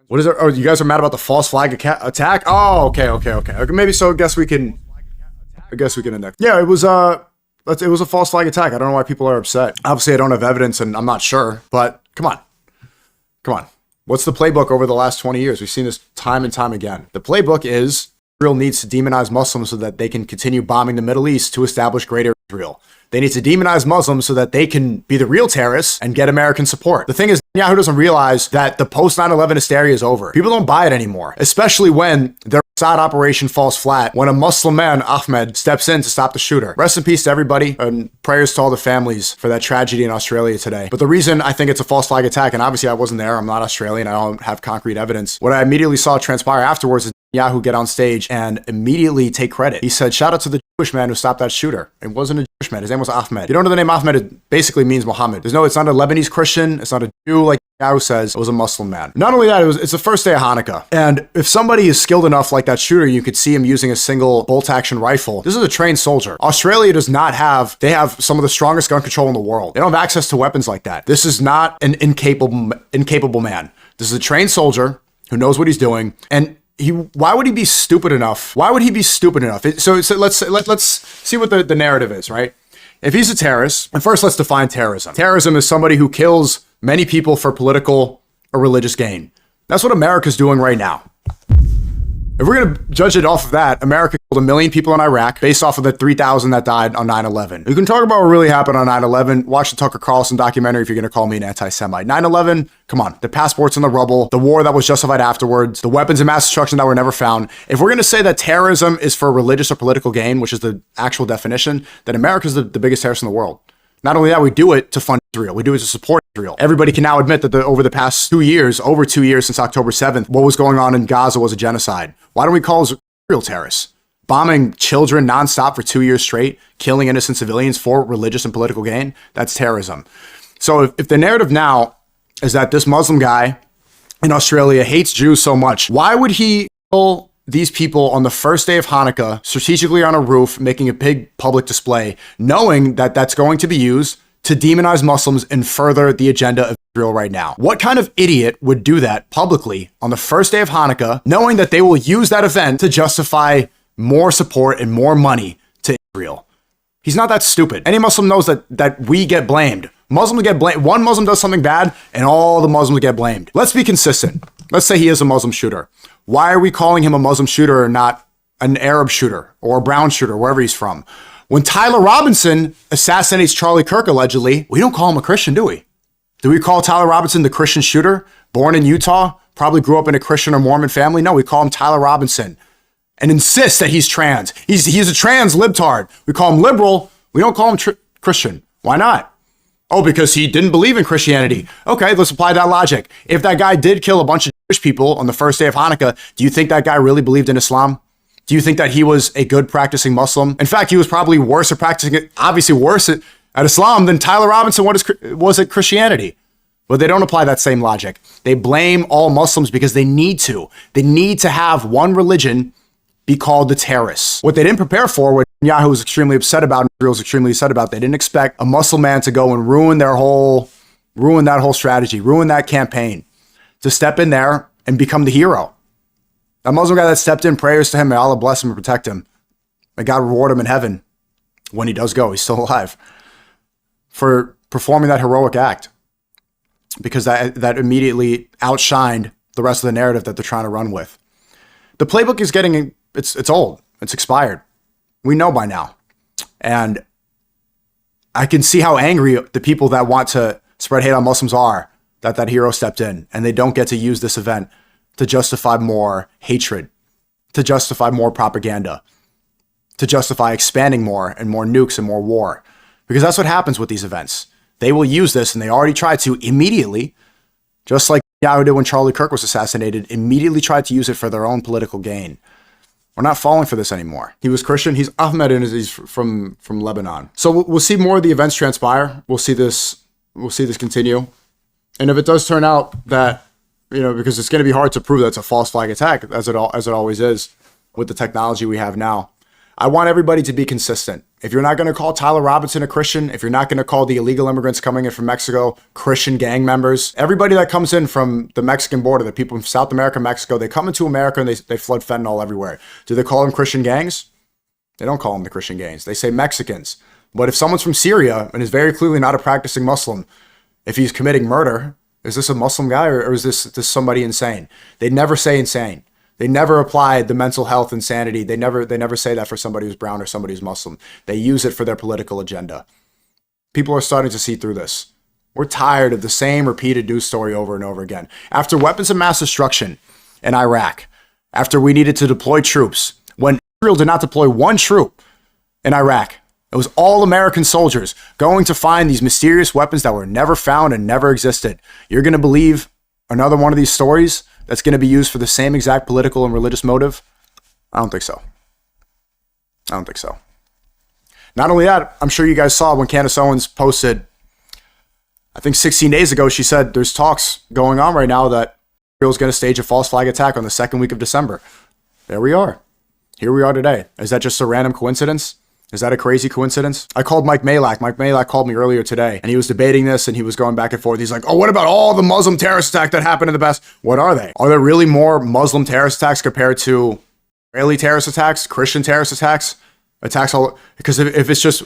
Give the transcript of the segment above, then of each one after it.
What is it? Oh, you guys are mad about the false flag attack? Oh, okay. Maybe so. I guess we can index. Yeah, it was a false flag attack. I don't know why people are upset. Obviously, I don't have evidence, and I'm not sure. But come on. What's the playbook over the last 20 years? We've seen this time and time again. The playbook is Israel needs to demonize Muslims so that they can continue bombing the Middle East to establish greater Israel. They need to demonize Muslims so that they can be the real terrorists and get American support. The thing is, Netanyahu doesn't realize that the post 9/11 hysteria is over. People don't buy it anymore, especially when their Assad operation falls flat, when a Muslim man, Ahmed, steps in to stop the shooter. Rest in peace to everybody, and prayers to all the families for that tragedy in Australia today. But the reason I think it's a false flag attack, and obviously I wasn't there, I'm not Australian, I don't have concrete evidence. What I immediately saw transpire afterwards is Netanyahu get on stage and immediately take credit. He said, shout out to the Jewish man who stopped that shooter. It wasn't a Jewish man. His name was Ahmed. You don't know the name Ahmed, it basically means Muhammad. It's not a Lebanese Christian. It's not a Jew like Netanyahu says. It was a Muslim man. Not only that, it's the first day of Hanukkah. And if somebody is skilled enough like that shooter, you could see him using a single bolt action rifle. This is a trained soldier. Australia does not have, they have some of the strongest gun control in the world. They don't have access to weapons like that. This is not an incapable man. This is a trained soldier who knows what he's doing. And why would he be stupid enough? So let's see what the narrative is, right? If he's a terrorist, and first let's define terrorism. Terrorism is somebody who kills many people for political or religious gain. That's what America's doing right now. If we're going to judge it off of that, America killed 1 million people in Iraq based off of the 3,000 that died on 9/11. You can talk about what really happened on 9/11. Watch the Tucker Carlson documentary if you're going to call me an anti-Semite. 9/11, come on. The passports in the rubble, the war that was justified afterwards, the weapons of mass destruction that were never found. If we're going to say that terrorism is for religious or political gain, which is the actual definition, then America's the biggest terrorist in the world. Not only that, we do it to fund Israel. We do it to support Israel. Everybody can now admit that over the past 2 years, over 2 years since October 7th, what was going on in Gaza was a genocide. Why don't we call Israel terrorists? Bombing children nonstop for 2 years straight, killing innocent civilians for religious and political gain, that's terrorism. So if the narrative now is that this Muslim guy in Australia hates Jews so much, why would he kill these people on the first day of Hanukkah, strategically on a roof, making a big public display, knowing that that's going to be used to demonize Muslims and further the agenda of Israel right now? What kind of idiot would do that publicly on the first day of Hanukkah, knowing that they will use that event to justify more support and more money to Israel? He's not that stupid. Any Muslim knows that we get blamed. Muslims get blamed. One Muslim does something bad and all the Muslims get blamed. Let's be consistent. Let's say he is a Muslim shooter. Why are we calling him a Muslim shooter and not an Arab shooter or a brown shooter, wherever he's from? When Tyler Robinson assassinates Charlie Kirk, allegedly, we don't call him a Christian, do we? Do we call Tyler Robinson the Christian shooter? Born in Utah, probably grew up in a Christian or Mormon family? No, we call him Tyler Robinson and insist that he's trans. He's a trans libtard. We call him liberal. We don't call him Christian. Why not? Oh, because he didn't believe in Christianity. Okay, let's apply that logic. If that guy did kill a bunch of Jewish people on the first day of Hanukkah, do you think that guy really believed in Islam? Do you think that he was a good practicing Muslim? In fact, he was probably worse at practicing it, obviously worse at Islam than Tyler Robinson was at Christianity. But they don't apply that same logic. They blame all Muslims because they need to. They need to have one religion be called the terrorists. What they didn't prepare for, what Netanyahu was extremely upset about, and Israel was extremely upset about, they didn't expect a Muslim man to go and ruin that whole strategy, ruin that campaign, to step in there and become the hero. That Muslim guy that stepped in, prayers to him, may Allah bless him and protect him. May God reward him in heaven when he does go. He's still alive. For performing that heroic act. Because that immediately outshined the rest of the narrative that they're trying to run with. The playbook is it's old. It's expired. We know by now. And I can see how angry the people that want to spread hate on Muslims are that hero stepped in and they don't get to use this event to justify more hatred, to justify more propaganda, to justify expanding more and more nukes and more war. Because that's what happens with these events. They will use this, and they already tried to immediately, just like Netanyahu did when Charlie Kirk was assassinated, immediately tried to use it for their own political gain. We're not falling for this anymore. He was Christian. He's Ahmed, and he's from Lebanon. So we'll see more of the events transpire. We'll see this continue. And if it does turn out that, because it's going to be hard to prove that it's a false flag attack, as it always is with the technology we have now. I want everybody to be consistent. If you're not going to call Tyler Robinson a Christian, if you're not going to call the illegal immigrants coming in from Mexico Christian gang members, everybody that comes in from the Mexican border, the people from South America, Mexico, they come into America and they flood fentanyl everywhere. Do they call them Christian gangs? They don't call them the Christian gangs. They say Mexicans. But if someone's from Syria and is very clearly not a practicing Muslim, if he's committing murder, is this a Muslim guy or is this somebody insane? They never say insane. They never apply the mental health insanity. They never say that for somebody who's brown or somebody who's Muslim. They use it for their political agenda. People are starting to see through this. We're tired of the same repeated news story over and over again. After weapons of mass destruction in Iraq, after we needed to deploy troops, when Israel did not deploy one troop in Iraq, it was all American soldiers going to find these mysterious weapons that were never found and never existed. You're going to believe another one of these stories that's going to be used for the same exact political and religious motive? I don't think so. I don't think so. Not only that, I'm sure you guys saw when Candace Owens posted, I think 16 days ago, she said there's talks going on right now that Israel's going to stage a false flag attack on the second week of December. There we are. Here we are today. Is that just a random coincidence? Is that a crazy coincidence? I called Mike Malak. Mike Malak called me earlier today, and he was debating this, and he was going back and forth. He's like, oh, what about all the Muslim terrorist attacks that happened in the past? What are they? Are there really more Muslim terrorist attacks compared to Israeli terrorist attacks, Christian terrorist attacks? Because if it's just,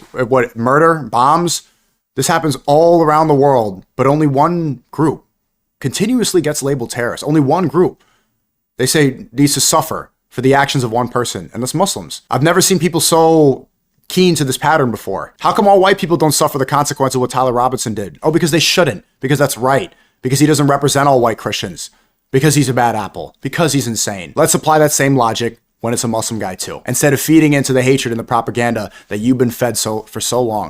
murder, bombs, this happens all around the world, but only one group continuously gets labeled terrorist. Only one group, they say, needs to suffer for the actions of one person, and that's Muslims. I've never seen people so keen to this pattern before. How come all white people don't suffer the consequence of what Tyler Robinson did? Oh, because they shouldn't. Because that's right. Because he doesn't represent all white Christians. Because he's a bad apple. Because he's insane. Let's apply that same logic when it's a Muslim guy too. Instead of feeding into the hatred and the propaganda that you've been fed for so long.